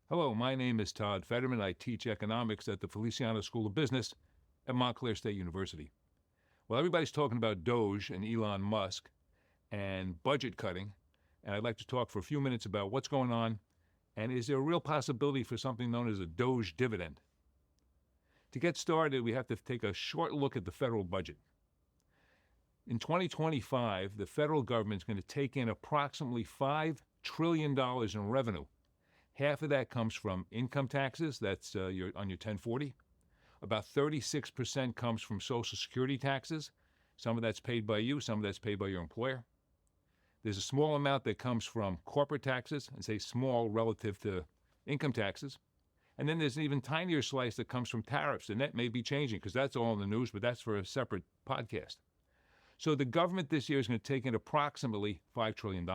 Hello, my name is Todd Federman. I teach economics at the Feliciano School of Business at Montclair State University. Well, everybody's talking about DOGE and Elon Musk and budget cutting, and I'd like to talk for a few minutes about what's going on and is there a real possibility for something known as a DOGE dividend? To get started, we have to take a short look at the federal budget. In 2025, the federal government is going to take in approximately $5 trillion in revenue. Half of that comes from income taxes, that's on your 1040. About 36% comes from Social Security taxes. Some of that's paid by you, some of that's paid by your employer. There's a small amount that comes from corporate taxes, and say small relative to income taxes. And then there's an even tinier slice that comes from tariffs, and that may be changing because that's all in the news, but that's for a separate podcast. So the government this year is going to take in approximately $5 trillion.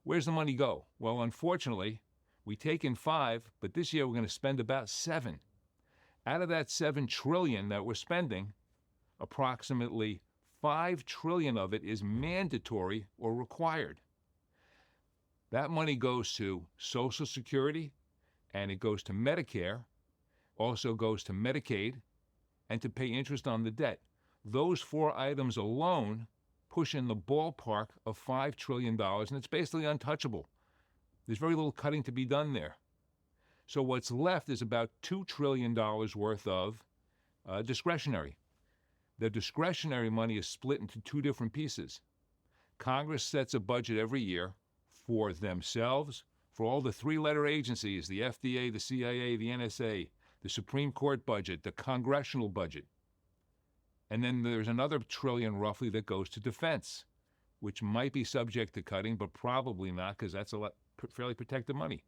Where's the money go? Well, unfortunately, we take in 5, but this year we're going to spend about 7. Out of that 7 trillion that we're spending, approximately 5 trillion of it is mandatory or required. That money goes to Social Security, and it goes to Medicare, also goes to Medicaid, and to pay interest on the debt. Those 4 items alone push in the ballpark of $5 trillion, and it's basically untouchable. There's very little cutting to be done there. So what's left is about $2 trillion worth of discretionary. The discretionary money is split into 2 different pieces. Congress sets a budget every year for themselves, for all the 3-letter agencies, the FDA, the CIA, the NSA, the Supreme Court budget, the congressional budget. And then there's another trillion roughly that goes to defense, which might be subject to cutting, but probably not because that's fairly protected money.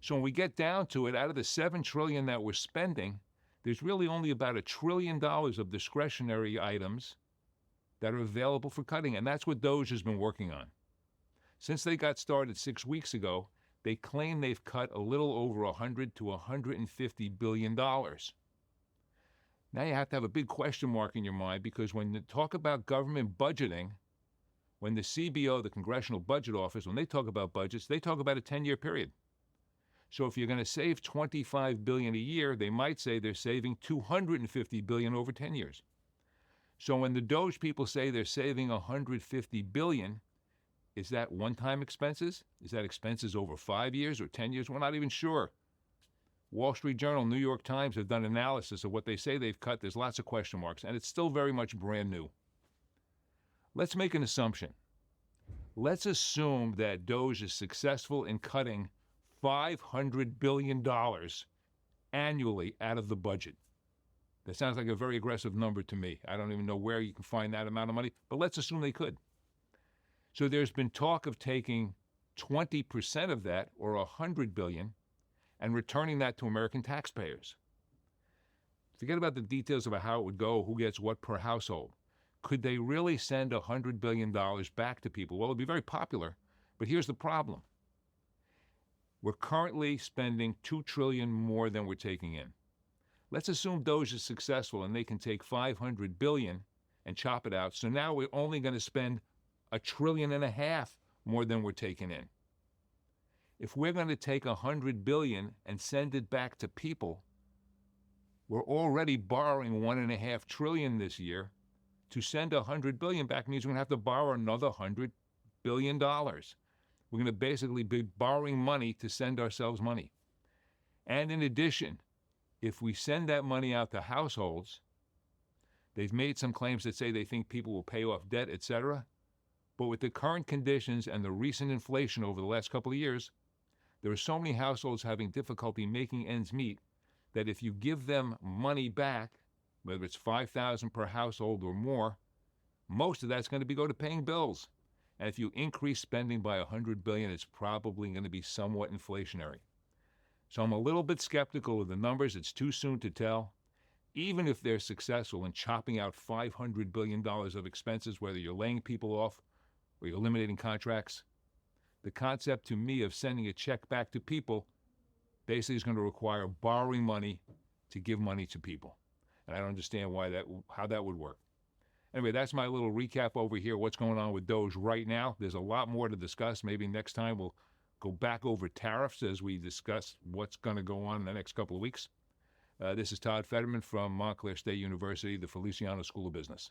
So when we get down to it, out of the $7 trillion that we're spending, there's really only about $1 trillion of discretionary items that are available for cutting, and that's what DOGE has been working on. Since they got started 6 weeks ago, they claim they've cut a little over $100 to $150 billion. Now you have to have a big question mark in your mind because when you talk about government budgeting, when the CBO, the Congressional Budget Office, when they talk about budgets, they talk about a 10-year period. So if you're going to save $25 billion a year, they might say they're saving $250 billion over 10 years. So when the DOGE people say they're saving $150 billion, is that one-time expenses? Is that expenses over 5 years or 10 years? We're not even sure. Wall Street Journal, New York Times have done analysis of what they say they've cut. There's lots of question marks, and it's still very much brand new. Let's make an assumption. Let's assume that DOGE is successful in cutting $500 billion annually out of the budget. That sounds like a very aggressive number to me. I don't even know where you can find that amount of money, but let's assume they could. So there's been talk of taking 20% of that, or $100 billion, and returning that to American taxpayers. Forget about the details about how it would go, who gets what per household. Could they really send $100 billion back to people? Well, it would be very popular, but here's the problem. We're currently spending $2 trillion more than we're taking in. Let's assume DOGE is successful and they can take $500 billion and chop it out. So now we're only going to spend $1.5 trillion more than we're taking in. If we're going to take $100 billion and send it back to people, we're already borrowing $1.5 trillion this year. To send $100 billion back means we're going to have to borrow another $100 billion. We're going to basically be borrowing money to send ourselves money. And in addition, if we send that money out to households, they've made some claims that say they think people will pay off debt, etc. But with the current conditions and the recent inflation over the last couple of years, there are so many households having difficulty making ends meet that if you give them money back, whether it's $5,000 per household or more, most of that's going to go to paying bills. And if you increase spending by $100 billion, it's probably going to be somewhat inflationary. So I'm a little bit skeptical of the numbers. It's too soon to tell. Even if they're successful in chopping out $500 billion of expenses, whether you're laying people off or you're eliminating contracts, the concept to me of sending a check back to people basically is going to require borrowing money to give money to people. And I don't understand how that would work. Anyway, that's my little recap over here, what's going on with DOGE right now. There's a lot more to discuss. Maybe next time we'll go back over tariffs as we discuss what's going to go on in the next couple of weeks. This is Todd Federman from Montclair State University, the Feliciano School of Business.